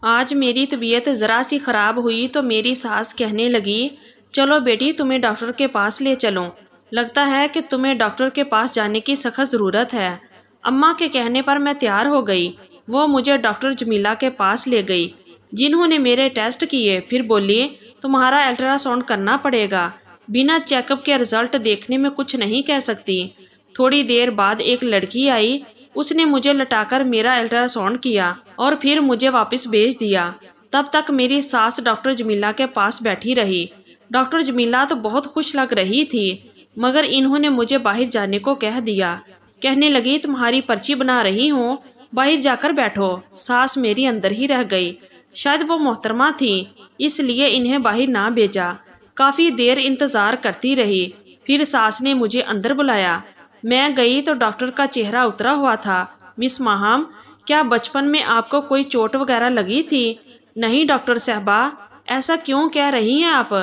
آج میری طبیعت ذرا سی خراب ہوئی تو میری ساس کہنے لگی، چلو بیٹی تمہیں ڈاکٹر کے پاس لے چلوں، لگتا ہے کہ تمہیں ڈاکٹر کے پاس جانے کی سخت ضرورت ہے۔ اماں کے کہنے پر میں تیار ہو گئی۔ وہ مجھے ڈاکٹر جمیلہ کے پاس لے گئی، جنہوں نے میرے ٹیسٹ کیے، پھر بولی تمہارا الٹرا ساؤنڈ کرنا پڑے گا، بنا چیک اپ کے رزلٹ دیکھنے میں کچھ نہیں کہہ سکتی۔ تھوڑی دیر بعد ایک لڑکی آئی، اس نے مجھے لٹا کر میرا الٹرا ساؤنڈ کیا اور پھر مجھے واپس بھیج دیا۔ تب تک میری ساس ڈاکٹر جمیلہ کے پاس بیٹھی رہی۔ ڈاکٹر جمیلہ تو بہت خوش لگ رہی تھی، مگر انہوں نے مجھے باہر جانے کو کہہ دیا۔ کہنے لگی تمہاری پرچی بنا رہی ہوں، باہر جا کر بیٹھو۔ ساس میری اندر ہی رہ گئی، شاید وہ محترمہ تھی اس لیے انہیں باہر نہ بھیجا۔ کافی دیر انتظار کرتی رہی، پھر ساس نے مجھے اندر بلایا۔ میں گئی تو ڈاکٹر کا چہرہ اترا ہوا تھا۔ مس ماہم، کیا بچپن میں آپ کو کوئی چوٹ وغیرہ لگی تھی؟ نہیں ڈاکٹر صاحبہ۔ ایسا کیوں کہہ رہی ہیں آپ؟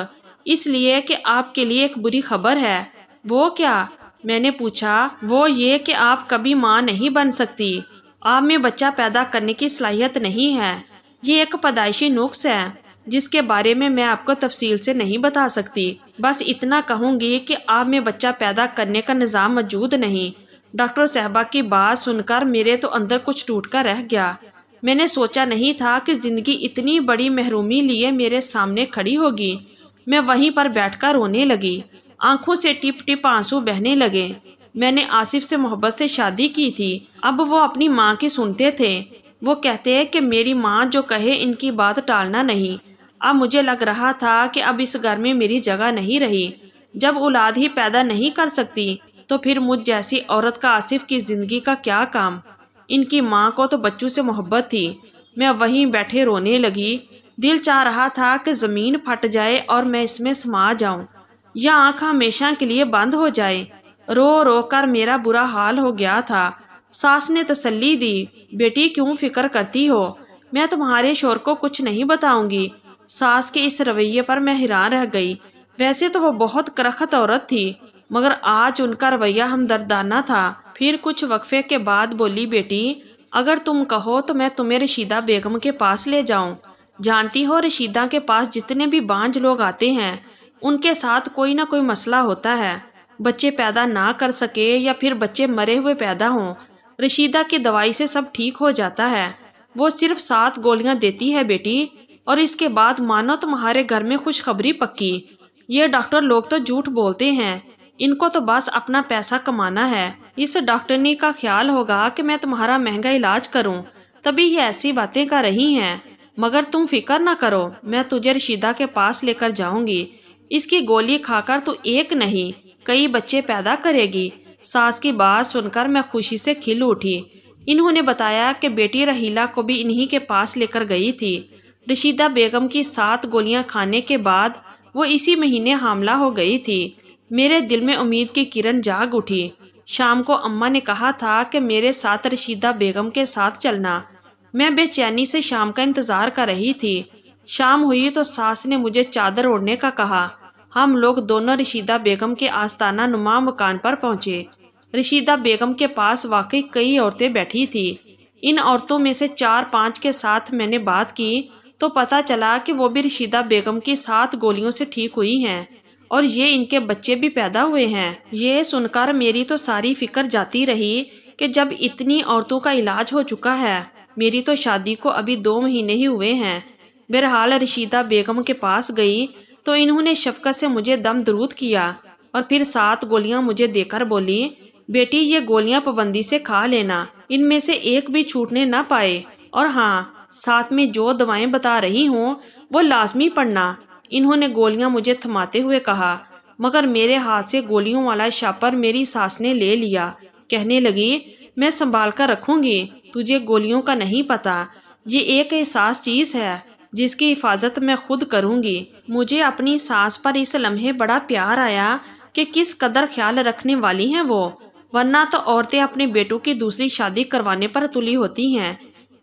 اس لیے کہ آپ کے لیے ایک بری خبر ہے۔ وہ کیا؟ میں نے پوچھا۔ وہ یہ کہ آپ کبھی ماں نہیں بن سکتی، آپ میں بچہ پیدا کرنے کی صلاحیت نہیں ہے۔ یہ ایک پیدائشی نقص ہے جس کے بارے میں آپ کو تفصیل سے نہیں بتا سکتی، بس اتنا کہوں گی کہ آپ میں بچہ پیدا کرنے کا نظام موجود نہیں۔ ڈاکٹر صاحبہ کی بات سن کر میرے تو اندر کچھ ٹوٹ کر رہ گیا۔ میں نے سوچا نہیں تھا کہ زندگی اتنی بڑی محرومی لیے میرے سامنے کھڑی ہوگی۔ میں وہیں پر بیٹھ کر رونے لگی، آنکھوں سے ٹپ ٹپ آنسو بہنے لگے۔ میں نے آصف سے محبت سے شادی کی تھی، اب وہ اپنی ماں کی سنتے تھے۔ وہ کہتے کہ میری ماں جو کہے ان کی بات ٹالنا نہیں۔ اب مجھے لگ رہا تھا کہ اب اس گھر میں میری جگہ نہیں رہی۔ جب اولاد ہی پیدا نہیں کر سکتی تو پھر مجھ جیسی عورت کا آصف کی زندگی کا کیا کام؟ ان کی ماں کو تو بچوں سے محبت تھی۔ میں وہیں بیٹھے رونے لگی۔ دل چاہ رہا تھا کہ زمین پھٹ جائے اور میں اس میں سما جاؤں، یا آنکھ ہمیشہ کے لیے بند ہو جائے۔ رو رو کر میرا برا حال ہو گیا تھا۔ ساس نے تسلی دی، بیٹی کیوں فکر کرتی ہو، میں تمہارے شوہر کو کچھ نہیں بتاؤں گی۔ ساس کے اس رویے پر میں حیران رہ گئی۔ ویسے تو وہ بہت کرخت عورت تھی، مگر آج ان کا رویہ ہمدردانہ تھا۔ پھر کچھ وقفے کے بعد بولی، بیٹی اگر تم کہو تو میں تمہیں رشیدہ بیگم کے پاس لے جاؤں۔ جانتی ہو رشیدہ کے پاس جتنے بھی بانجھ لوگ آتے ہیں ان کے ساتھ کوئی نہ کوئی مسئلہ ہوتا ہے، بچے پیدا نہ کر سکے یا پھر بچے مرے ہوئے پیدا ہوں۔ رشیدہ کی دوائی سے سب ٹھیک ہو جاتا ہے، وہ صرف 7 گولیاں دیتی ہے بیٹی، اور اس کے بعد مانو تمہارے گھر میں خوشخبری پکی۔ یہ ڈاکٹر لوگ تو جھوٹ بولتے ہیں، ان کو تو بس اپنا پیسہ کمانا ہے۔ اس ڈاکٹرنی کا خیال ہوگا کہ میں تمہارا مہنگا علاج کروں، تبھی یہ ایسی باتیں کر رہی ہیں۔ مگر تم فکر نہ کرو، میں تجھے رشیدہ کے پاس لے کر جاؤں گی۔ اس کی گولی کھا کر تو ایک نہیں کئی بچے پیدا کرے گی۔ ساس کی بات سن کر میں خوشی سے کھل اٹھی۔ انہوں نے بتایا کہ بیٹی رحیلہ کو بھی انہی کے پاس لے کر گئی تھی۔ رشیدہ بیگم کی 7 گولیاں کھانے کے بعد وہ اسی مہینے حاملہ ہو گئی تھی۔ میرے دل میں امید کی کرن جاگ اٹھی۔ شام کو اماں نے کہا تھا کہ میرے ساتھ رشیدہ بیگم کے ساتھ چلنا۔ میں بے چینی سے شام کا انتظار کر رہی تھی۔ شام ہوئی تو ساس نے مجھے چادر اوڑھنے کا کہا۔ ہم لوگ دونوں رشیدہ بیگم کے آستانہ نما مکان پر پہنچے۔ رشیدہ بیگم کے پاس واقعی کئی عورتیں بیٹھی تھی۔ ان عورتوں میں سے 4-5 کے ساتھ میں نے بات کی تو پتہ چلا کہ وہ بھی رشیدہ بیگم کی 7 گولیوں سے ٹھیک ہوئی ہیں، اور یہ ان کے بچے بھی پیدا ہوئے ہیں۔ یہ سن کر میری تو ساری فکر جاتی رہی کہ جب اتنی عورتوں کا علاج ہو چکا ہے، میری تو شادی کو ابھی 2 مہینے ہی ہوئے ہیں۔ بہرحال رشیدہ بیگم کے پاس گئی تو انہوں نے شفقت سے مجھے دم درود کیا اور پھر 7 گولیاں مجھے دے کر بولی، بیٹی یہ گولیاں پابندی سے کھا لینا، ان میں سے ایک بھی چھوٹنے نہ پائے، اور ہاں ساتھ میں جو دوائیں بتا رہی ہوں وہ لازمی پڑھنا۔ انہوں نے گولیاں مجھے تھماتے ہوئے کہا، مگر میرے ہاتھ سے گولیوں والا شاپر میری ساس نے لے لیا۔ کہنے لگی، میں سنبھال کر رکھوں گی، تجھے گولیوں کا نہیں پتا، یہ ایک احساس چیز ہے جس کی حفاظت میں خود کروں گی۔ مجھے اپنی ساس پر اس لمحے بڑا پیار آیا کہ کس قدر خیال رکھنے والی ہیں وہ، ورنہ تو عورتیں اپنے بیٹوں کی دوسری شادی کروانے پر تلی ہوتی ہیں،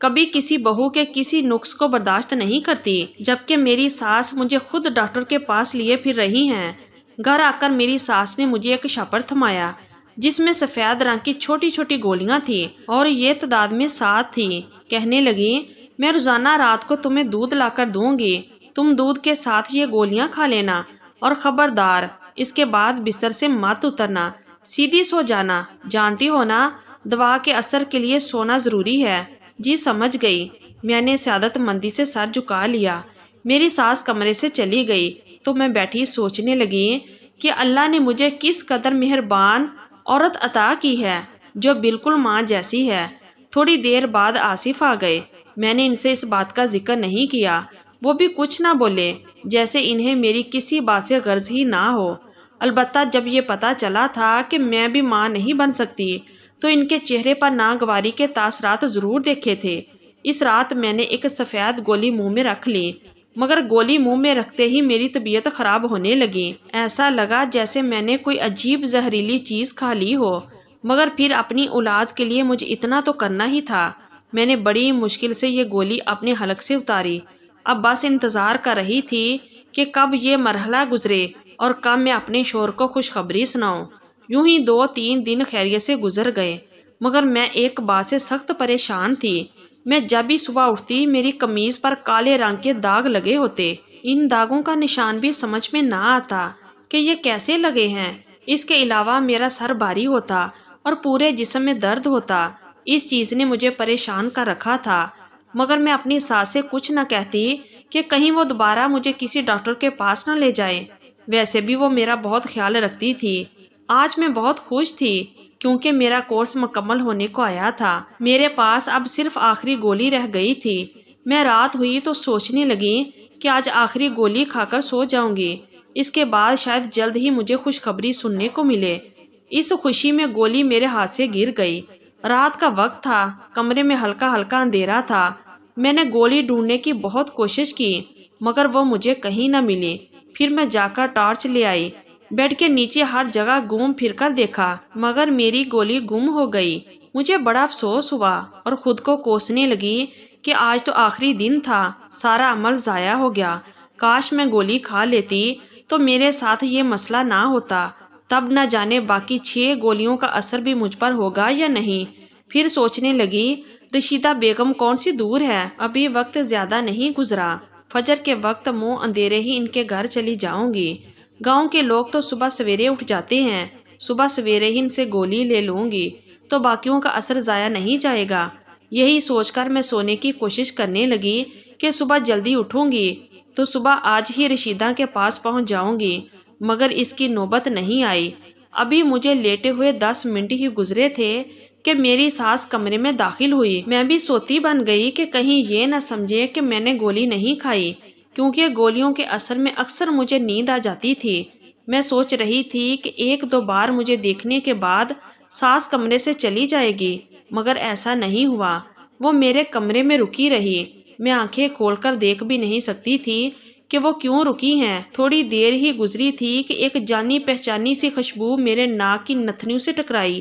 کبھی کسی بہو کے کسی نقص کو برداشت نہیں کرتی، جبکہ میری ساس مجھے خود ڈاکٹر کے پاس لیے پھر رہی ہیں۔ گھر آ کر میری ساس نے مجھے ایک شاپر تھمایا جس میں سفید رنگ کی چھوٹی چھوٹی گولیاں تھیں اور یہ تعداد میں 7 تھیں۔ کہنے لگی، میں روزانہ رات کو تمہیں دودھ لا کر دوں گی، تم دودھ کے ساتھ یہ گولیاں کھا لینا، اور خبردار اس کے بعد بستر سے مت اترنا، سیدھی سو جانا، جانتی ہو نا دوا کے اثر کے لیے سونا ضروری ہے۔ جی سمجھ گئی۔ میں نے سعادت مندی سے سر جھکا لیا۔ میری ساس کمرے سے چلی گئی تو میں بیٹھی سوچنے لگی کہ اللہ نے مجھے کس قدر مہربان عورت عطا کی ہے جو بالکل ماں جیسی ہے۔ تھوڑی دیر بعد آصف آ گئے۔ میں نے ان سے اس بات کا ذکر نہیں کیا، وہ بھی کچھ نہ بولے، جیسے انہیں میری کسی بات سے غرض ہی نہ ہو۔ البتہ جب یہ پتہ چلا تھا کہ میں بھی ماں نہیں بن سکتی تو ان کے چہرے پر ناگواری کے تاثرات ضرور دیکھے تھے۔ اس رات میں نے ایک سفید گولی منہ میں رکھ لی، مگر گولی منہ میں رکھتے ہی میری طبیعت خراب ہونے لگی۔ ایسا لگا جیسے میں نے کوئی عجیب زہریلی چیز کھا لی ہو، مگر پھر اپنی اولاد کے لیے مجھے اتنا تو کرنا ہی تھا۔ میں نے بڑی مشکل سے یہ گولی اپنے حلق سے اتاری۔ اب بس انتظار کر رہی تھی کہ کب یہ مرحلہ گزرے اور کب میں اپنے شوہر کو خوشخبری سناؤں۔ یوں ہی 2-3 دن خیریت سے گزر گئے، مگر میں ایک بات سے سخت پریشان تھی۔ میں جب بھی صبح اٹھتی میری قمیض پر کالے رنگ کے داغ لگے ہوتے۔ ان داغوں کا نشان بھی سمجھ میں نہ آتا کہ یہ کیسے لگے ہیں۔ اس کے علاوہ میرا سر بھاری ہوتا اور پورے جسم میں درد ہوتا۔ اس چیز نے مجھے پریشان کر رکھا تھا، مگر میں اپنی ساس سے کچھ نہ کہتی کہ کہیں وہ دوبارہ مجھے کسی ڈاکٹر کے پاس نہ لے جائے۔ ویسے بھی وہ میرا بہت خیال رکھتی تھی۔ آج میں بہت خوش تھی کیونکہ میرا کورس مکمل ہونے کو آیا تھا۔ میرے پاس اب صرف آخری گولی رہ گئی تھی۔ میں رات ہوئی تو سوچنے لگی کہ آج آخری گولی کھا کر سو جاؤں گی، اس کے بعد شاید جلد ہی مجھے خوشخبری سننے کو ملے۔ اس خوشی میں گولی میرے ہاتھ سے گر گئی۔ رات کا وقت تھا، کمرے میں ہلکا ہلکا اندھیرا تھا۔ میں نے گولی ڈھونڈنے کی بہت کوشش کی، مگر وہ مجھے کہیں نہ ملی۔ پھر میں جا کر ٹارچ لے آئی، بیڈ کے نیچے ہر جگہ گھوم پھر کر دیکھا، مگر میری گولی گم ہو گئی۔ مجھے بڑا افسوس ہوا اور خود کو کوسنے لگی کہ آج تو آخری دن تھا، سارا عمل ضائع ہو گیا۔ کاش میں گولی کھا لیتی تو میرے ساتھ یہ مسئلہ نہ ہوتا، تب نہ جانے باقی 6 گولیوں کا اثر بھی مجھ پر ہوگا یا نہیں۔ پھر سوچنے لگی رشیدہ بیگم کون سی دور ہے، ابھی وقت زیادہ نہیں گزرا، فجر کے وقت منہ اندھیرے ہی ان کے گھر چلی جاؤں گی۔ گاؤں کے لوگ تو صبح سویرے اٹھ جاتے ہیں، صبح سویرے ہی ان سے گولی لے لوں گی تو باقیوں کا اثر ضائع نہیں جائے گا۔ یہی سوچ کر میں سونے کی کوشش کرنے لگی کہ صبح جلدی اٹھوں گی تو صبح آج ہی رشیدہ کے پاس پہنچ جاؤں گی، مگر اس کی نوبت نہیں آئی۔ ابھی مجھے لیٹے ہوئے 10 منٹ ہی گزرے تھے کہ میری ساس کمرے میں داخل ہوئی۔ میں بھی سوتی بن گئی کہ کہیں یہ نہ سمجھے کہ میں نے گولی نہیں کھائی، کیونکہ گولیوں کے اثر میں اکثر مجھے نیند آ جاتی تھی۔ میں سوچ رہی تھی کہ 1-2 بار مجھے دیکھنے کے بعد ساس کمرے سے چلی جائے گی، مگر ایسا نہیں ہوا۔ وہ میرے کمرے میں رکی رہی۔ میں آنکھیں کھول کر دیکھ بھی نہیں سکتی تھی کہ وہ کیوں رکی ہیں۔ تھوڑی دیر ہی گزری تھی کہ ایک جانی پہچانی سی خوشبو میرے ناک کی نتھنیوں سے ٹکرائی۔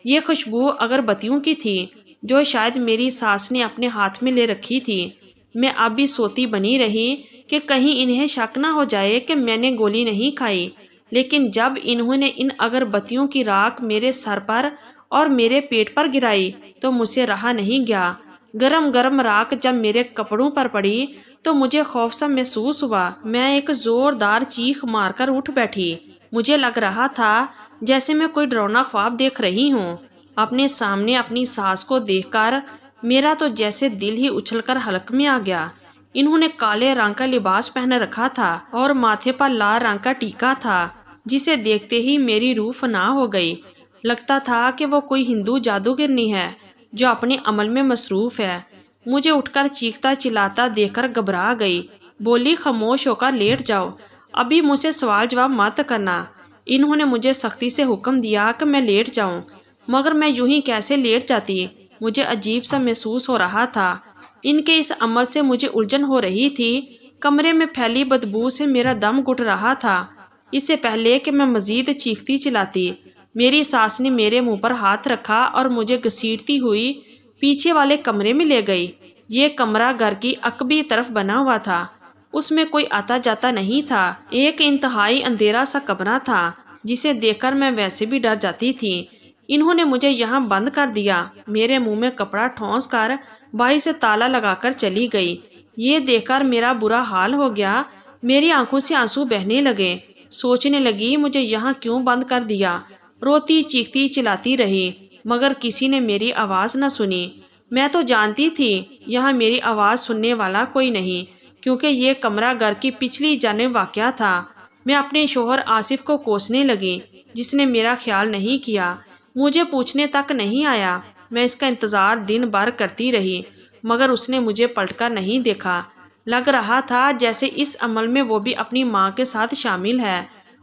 یہ خوشبو اگربتیوں کی تھی جو شاید میری ساس نے اپنے ہاتھ میں لے رکھی تھی۔ میں اب بھی سوتی بنی رہی کہ کہیں انہیں شک نہ ہو جائے کہ میں نے گولی نہیں کھائی، لیکن جب انہوں نے ان اگربتیوں کی راکھ میرے سر پر اور میرے پیٹ پر گرائی تو مجھ سے رہا نہیں گیا۔ گرم گرم راکھ جب میرے کپڑوں پر پڑی تو مجھے خوف سا محسوس ہوا۔ میں ایک زوردار چیخ مار کر اٹھ بیٹھی۔ مجھے لگ رہا تھا جیسے میں کوئی ڈراؤنا خواب دیکھ رہی ہوں۔ اپنے سامنے اپنی ساس کو دیکھ کر میرا تو جیسے دل ہی اچھل کر حلق میں آ گیا۔ انہوں نے کالے رنگ کا لباس پہن رکھا تھا اور ماتھے پر لال رنگ کا ٹیکا تھا، جسے دیکھتے ہی میری روح فنا ہو گئی۔ لگتا تھا کہ وہ کوئی ہندو جادوگرنی ہے جو اپنے عمل میں مصروف ہے۔ مجھے اٹھ کر چیختا چلاتا دیکھ کر گھبرا گئی۔ بولی خاموش ہو کر لیٹ جاؤ، ابھی مجھ سے سوال جواب مت کرنا۔ انہوں نے مجھے سختی سے حکم دیا کہ میں لیٹ جاؤں، مگر میں یوں ہی کیسے لیٹ جاتی؟ مجھے عجیب سا محسوس ہو رہا تھا۔ ان کے اس عمل سے مجھے الجھن ہو رہی تھی۔ کمرے میں پھیلی بدبو سے میرا دم گھٹ رہا تھا۔ اس سے پہلے کہ میں مزید چیختی چلاتی، میری ساس نے میرے منہ پر ہاتھ رکھا اور مجھے گھسیٹتی ہوئی پیچھے والے کمرے میں لے گئی۔ یہ کمرہ گھر کی عقبی طرف بنا ہوا تھا، اس میں کوئی آتا جاتا نہیں تھا۔ ایک انتہائی اندھیرا سا کمرہ تھا جسے دیکھ کر میں ویسے بھی ڈر جاتی تھی۔ انہوں نے مجھے یہاں بند کر دیا۔ میرے منہ میں کپڑا ٹھونس کر باہر سے تالا لگا کر چلی گئی۔ یہ دیکھ کر میرا برا حال ہو گیا، میری آنکھوں سے آنسو بہنے لگے۔ سوچنے لگی مجھے یہاں کیوں بند کر دیا۔ روتی چیختی چلاتی رہی مگر کسی نے میری آواز نہ سنی۔ میں تو جانتی تھی یہاں میری آواز سننے والا کوئی نہیں، کیونکہ یہ کمرہ گھر کی پچھلی جانب واقع تھا۔ میں اپنے شوہر آصف کو کوسنے لگی، جس نے میرا خیال نہیں کیا، مجھے پوچھنے تک نہیں آیا۔ میں اس کا انتظار دن بھر کرتی رہی مگر اس نے مجھے پلٹ کر نہیں دیکھا۔ لگ رہا تھا جیسے اس عمل میں وہ بھی اپنی ماں کے ساتھ شامل ہے،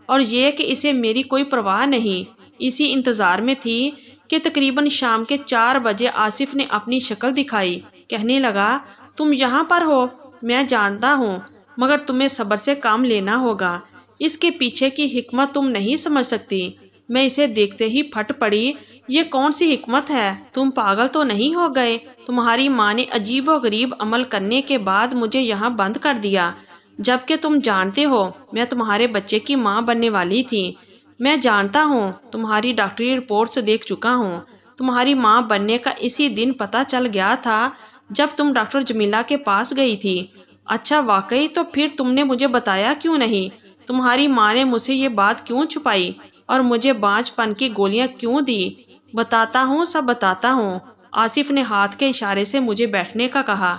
اور یہ کہ اسے میری کوئی پرواہ نہیں۔ اسی انتظار میں تھی کہ تقریباً شام کے 4 بجے آصف نے اپنی شکل دکھائی۔ کہنے لگا تم یہاں پر ہو؟ میں جانتا ہوں مگر تمہیں صبر سے کام لینا ہوگا، اس کے پیچھے کی حکمت تم نہیں سمجھ سکتی۔ میں اسے دیکھتے ہی پھٹ پڑی، یہ کون سی حکمت ہے؟ تم پاگل تو نہیں ہو گئے؟ تمہاری ماں نے عجیب و غریب عمل کرنے کے بعد مجھے یہاں بند کر دیا، جبکہ تم جانتے ہو میں تمہارے بچے کی ماں بننے والی تھی۔ میں جانتا ہوں، تمہاری ڈاکٹری رپورٹس دیکھ چکا ہوں، تمہاری ماں بننے کا اسی دن پتہ چل گیا تھا جب تم ڈاکٹر جمیلہ کے پاس گئی تھی۔ اچھا واقعی؟ تو پھر تم نے مجھے بتایا کیوں نہیں؟ تمہاری ماں نے مجھ سے یہ بات کیوں چھپائی اور مجھے بانجھ پن کی گولیاں کیوں دی؟ بتاتا ہوں، سب بتاتا ہوں۔ آصف نے ہاتھ کے اشارے سے مجھے بیٹھنے کا کہا۔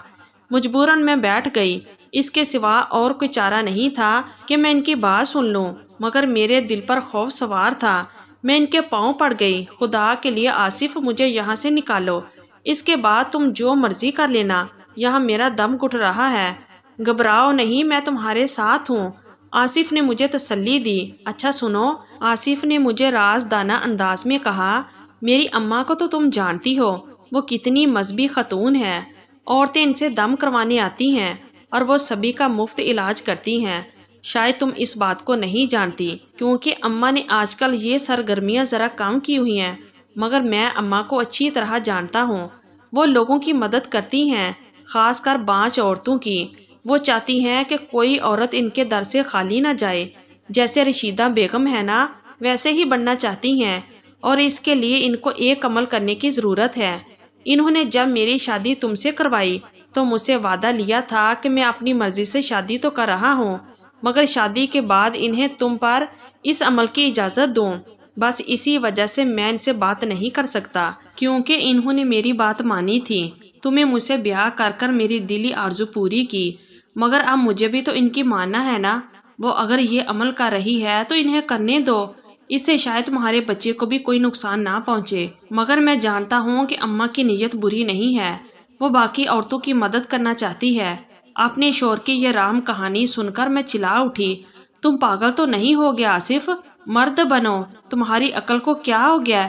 مجبوراً میں بیٹھ گئی، اس کے سوا اور کوئی چارہ نہیں تھا کہ میں ان کی بات سن لوں، مگر میرے دل پر خوف سوار تھا۔ میں ان کے پاؤں پڑ گئی، خدا کے لیے آصف مجھے یہاں سے نکالو، اس کے بعد تم جو مرضی کر لینا، یہاں میرا دم گھٹ رہا ہے۔ گھبراؤ نہیں، میں تمہارے ساتھ ہوں، آصف نے مجھے تسلی دی۔ اچھا سنو، آصف نے مجھے رازدانہ انداز میں کہا، میری اماں کو تو تم جانتی ہو، وہ کتنی مذہبی خاتون ہے، عورتیں ان سے دم کروانے آتی ہیں اور وہ سبھی کا مفت علاج کرتی ہیں۔ شاید تم اس بات کو نہیں جانتی کیونکہ اماں نے آج کل یہ سرگرمیاں ذرا کم کی ہوئی ہیں، مگر میں اماں کو اچھی طرح جانتا ہوں۔ وہ لوگوں کی مدد کرتی ہیں، خاص کر بانجھ عورتوں کی۔ وہ چاہتی ہیں کہ کوئی عورت ان کے در سے خالی نہ جائے، جیسے رشیدہ بیگم ہے نا، ویسے ہی بننا چاہتی ہیں، اور اس کے لیے ان کو ایک عمل کرنے کی ضرورت ہے۔ انہوں نے جب میری شادی تم سے کروائی تو مجھ سے وعدہ لیا تھا کہ میں اپنی مرضی سے شادی تو کر رہا ہوں، مگر شادی کے بعد انہیں تم پر اس عمل کی اجازت دوں۔ بس اسی وجہ سے میں ان سے بات نہیں کر سکتا، کیونکہ انہوں نے میری بات مانی تھی۔ تمہیں مجھ سے بیاہ کر کر میری دلی آرزو پوری کی، مگر اب مجھے بھی تو ان کی ماننا ہے نا۔ وہ اگر یہ عمل کر رہی ہے تو انہیں کرنے دو، اس سے شاید تمہارے بچے کو بھی کوئی نقصان نہ پہنچے۔ مگر میں جانتا ہوں کہ اماں کی نیت بری نہیں ہے، وہ باقی عورتوں کی مدد کرنا چاہتی ہے۔ اپنے شوہر کی یہ رام کہانی سن کر میں چلا اٹھی، تم پاگل تو نہیں ہو گیا آصف؟ مرد بنو، تمہاری عقل کو کیا ہو گیا؟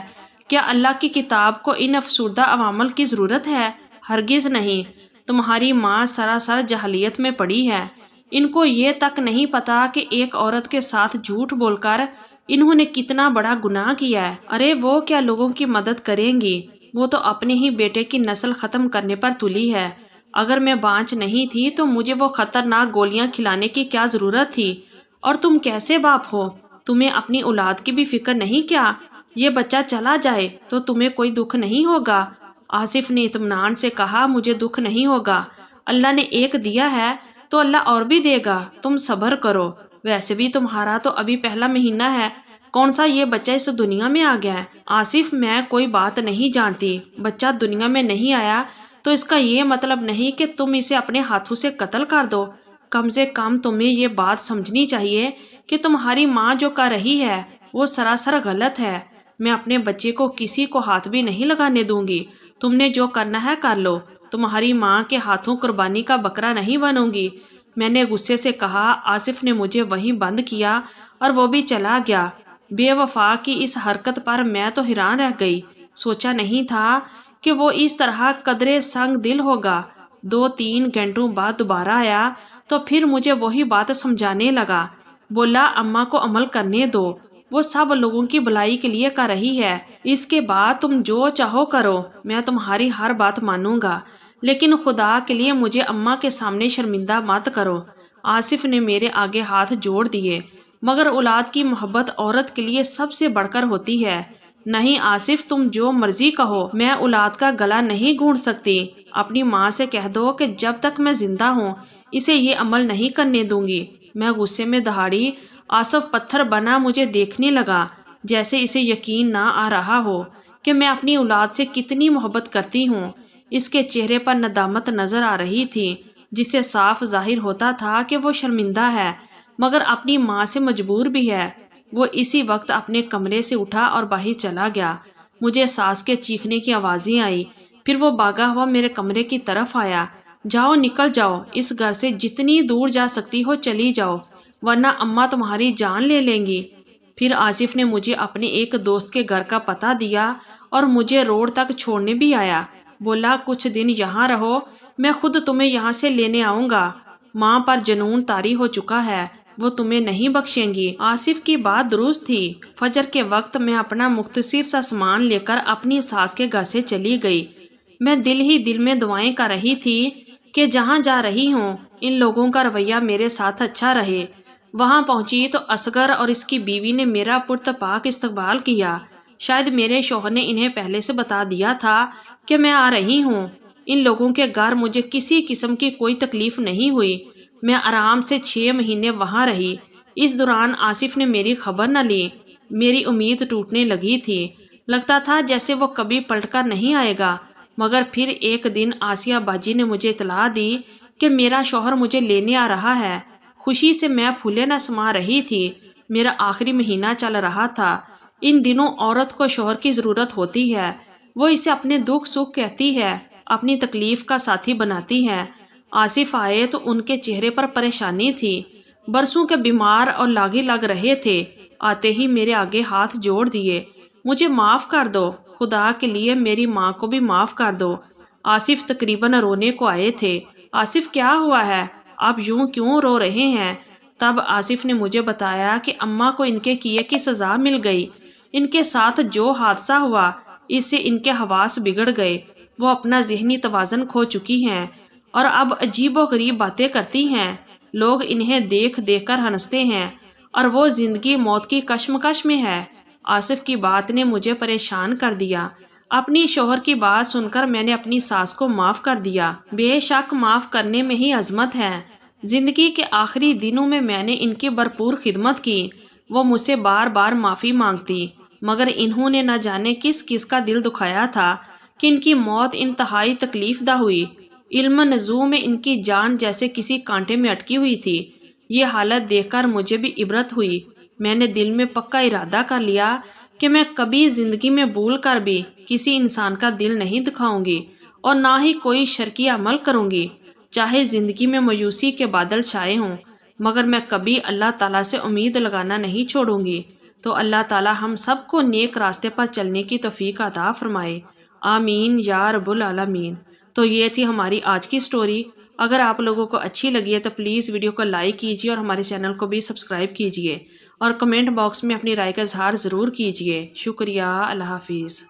کیا اللہ کی کتاب کو ان افسردہ عوامل کی ضرورت ہے؟ ہرگز نہیں۔ تمہاری ماں سراسر جہلیت میں پڑی ہے، ان کو یہ تک نہیں پتا کہ ایک عورت کے ساتھ جھوٹ بول کر انہوں نے کتنا بڑا گناہ کیا ہے۔ ارے وہ کیا لوگوں کی مدد کریں گی، وہ تو اپنے ہی بیٹے کی نسل ختم کرنے پر تلی ہے۔ اگر میں بانجھ نہیں تھی تو مجھے وہ خطرناک گولیاں کھلانے کی کیا ضرورت تھی؟ اور تم کیسے باپ ہو؟ تمہیں اپنی اولاد کی بھی فکر نہیں کیا؟ یہ بچہ چلا جائے تو تمہیں کوئی دکھ نہیں ہوگا؟ آصف نے اطمینان سے کہا، مجھے دکھ نہیں ہوگا، اللہ نے ایک دیا ہے تو اللہ اور بھی دے گا، تم صبر کرو۔ ویسے بھی تمہارا تو ابھی پہلا مہینہ ہے، کون سا یہ بچہ اس دنیا میں آ گیا ہے؟ آصف میں کوئی بات نہیں جانتی، بچہ دنیا میں نہیں آیا تو اس کا یہ مطلب نہیں کہ تم اسے اپنے ہاتھوں سے قتل کر دو۔ کم سے کم تمہیں یہ بات سمجھنی چاہیے کہ تمہاری ماں جو کر رہی ہے وہ سراسر غلط ہے۔ میں اپنے بچے کو کسی کو ہاتھ بھی نہیں لگانے دوں گی، تم نے جو کرنا ہے کر لو، تمہاری ماں کے ہاتھوں قربانی کا بکرا نہیں بنوں گی۔ میں نے غصے سے کہا۔ آصف نے مجھے وہیں بند کیا اور وہ بھی چلا گیا۔ بے وفا کی اس حرکت پر میں تو حیران رہ گئی، سوچا نہیں تھا کہ وہ اس طرح قدرے سنگ دل ہوگا۔ 2-3 گھنٹوں بعد دوبارہ آیا تو پھر مجھے وہی بات سمجھانے لگا۔ بولا اماں کو عمل کرنے دو، وہ سب لوگوں کی بھلائی کے لیے کر رہی ہے، اس کے بعد تم جو چاہو کرو، میں تمہاری ہر بات مانوں گا، لیکن خدا کے لیے مجھے اماں کے سامنے شرمندہ مت کرو۔ آصف نے میرے آگے ہاتھ جوڑ دیے، مگر اولاد کی محبت عورت کے لیے سب سے بڑھ کر ہوتی ہے، نہیں آصف، تم جو مرضی کہو، میں اولاد کا گلا نہیں گھونٹ سکتی۔ اپنی ماں سے کہہ دو کہ جب تک میں زندہ ہوں اسے یہ عمل نہیں کرنے دوں گی۔ میں غصے میں دہاڑی۔ آصف پتھر بنا مجھے دیکھنے لگا، جیسے اسے یقین نہ آ رہا ہو کہ میں اپنی اولاد سے کتنی محبت کرتی ہوں۔ اس کے چہرے پر ندامت نظر آ رہی تھی، جس سے صاف ظاہر ہوتا تھا کہ وہ شرمندہ ہے، مگر اپنی ماں سے مجبور بھی ہے۔ وہ اسی وقت اپنے کمرے سے اٹھا اور باہر چلا گیا۔ مجھے ساس کے چیخنے کی آوازیں آئی، پھر وہ بھاگا ہوا میرے کمرے کی طرف آیا۔ جاؤ، نکل جاؤ، اس گھر سے جتنی دور جا سکتی ہو چلی جاؤ، ورنہ اماں تمہاری جان لے لیں گی۔ پھر آصف نے مجھے اپنے ایک دوست کے گھر کا پتہ دیا اور مجھے روڈ تک چھوڑنے بھی آیا۔ بولا کچھ دن یہاں رہو، میں خود تمہیں یہاں سے لینے آؤں گا۔ ماں پر جنون طاری ہو چکا ہے، وہ تمہیں نہیں بخشیں گی۔ آصف کی بات درست تھی۔ فجر کے وقت میں اپنا مختصر سا سامان لے کر اپنی ساس کے گھر سے چلی گئی۔ میں دل ہی دل میں دعائیں کر رہی تھی کہ جہاں جا رہی ہوں ان لوگوں کا رویہ میرے ساتھ اچھا رہے۔ وہاں پہنچی تو اصغر اور اس کی بیوی نے میرا پرتپاک استقبال کیا۔ شاید میرے شوہر نے انہیں پہلے سے بتا دیا تھا کہ میں آ رہی ہوں۔ ان لوگوں کے گھر مجھے کسی قسم کی کوئی تکلیف نہیں ہوئی۔ میں آرام سے 6 مہینے وہاں رہی۔ اس دوران آصف نے میری خبر نہ لی۔ میری امید ٹوٹنے لگی تھی۔ لگتا تھا جیسے وہ کبھی پلٹ کر نہیں آئے گا، مگر پھر ایک دن آسیہ باجی نے مجھے اطلاع دی کہ میرا شوہر مجھے لینے آ رہا ہے۔ خوشی سے میں پھولے نہ سما رہی تھی۔ میرا آخری مہینہ چل رہا تھا۔ ان دنوں عورت کو شوہر کی ضرورت ہوتی ہے۔ وہ اسے اپنے دکھ سکھ کہتی ہے، اپنی تکلیف کا ساتھی بناتی ہے۔ آصف آئے تو ان کے چہرے پر پریشانی تھی۔ برسوں کے بیمار اور لاگی لگ رہے تھے۔ آتے ہی میرے آگے ہاتھ جوڑ دیے۔ مجھے معاف کر دو، خدا کے لیے میری ماں کو بھی معاف کر دو۔ آصف تقریباً رونے کو آئے تھے۔ آصف کیا ہوا ہے؟ آپ یوں کیوں رو رہے ہیں؟ تب آصف نے مجھے بتایا کہ اماں کو ان کے کیے کی سزا مل گئی۔ ان کے ساتھ جو حادثہ ہوا اس سے ان کے حواس بگڑ گئے۔ وہ اپنا ذہنی توازن کھو چکی ہیں اور اب عجیب و غریب باتیں کرتی ہیں۔ لوگ انہیں دیکھ دیکھ کر ہنستے ہیں اور وہ زندگی موت کی کشمکش میں ہے۔ آصف کی بات نے مجھے پریشان کر دیا۔ اپنی شوہر کی بات سن کر میں نے اپنی ساس کو معاف کر دیا۔ بے شک معاف کرنے میں ہی عظمت ہے۔ زندگی کے آخری دنوں میں نے ان کی بھرپور خدمت کی۔ وہ مجھ سے بار بار معافی مانگتی، مگر انہوں نے نہ جانے کس کس کا دل دکھایا تھا کہ ان کی موت انتہائی تکلیف دہ ہوئی۔ علم نزوع میں ان کی جان جیسے کسی کانٹے میں اٹکی ہوئی تھی۔ یہ حالت دیکھ کر مجھے بھی عبرت ہوئی۔ میں نے دل میں پکا ارادہ کر لیا کہ میں کبھی زندگی میں بھول کر بھی کسی انسان کا دل نہیں دکھاؤں گی اور نہ ہی کوئی شرکی عمل کروں گی، چاہے زندگی میں مایوسی کے بادل چھائے ہوں، مگر میں کبھی اللہ تعالیٰ سے امید لگانا نہیں چھوڑوں گی۔ تو اللہ تعالیٰ ہم سب کو نیک راستے پر چلنے کی توفیق عطا فرمائے۔ آمین یا رب العالمین۔ تو یہ تھی ہماری آج کی سٹوری۔ اگر آپ لوگوں کو اچھی لگی ہے تو پلیز ویڈیو کو لائک کیجیے اور ہمارے چینل کو بھی سبسکرائب کیجیے اور کمنٹ باکس میں اپنی رائے کا اظہار ضرور کیجیے۔ شکریہ۔ اللہ حافظ۔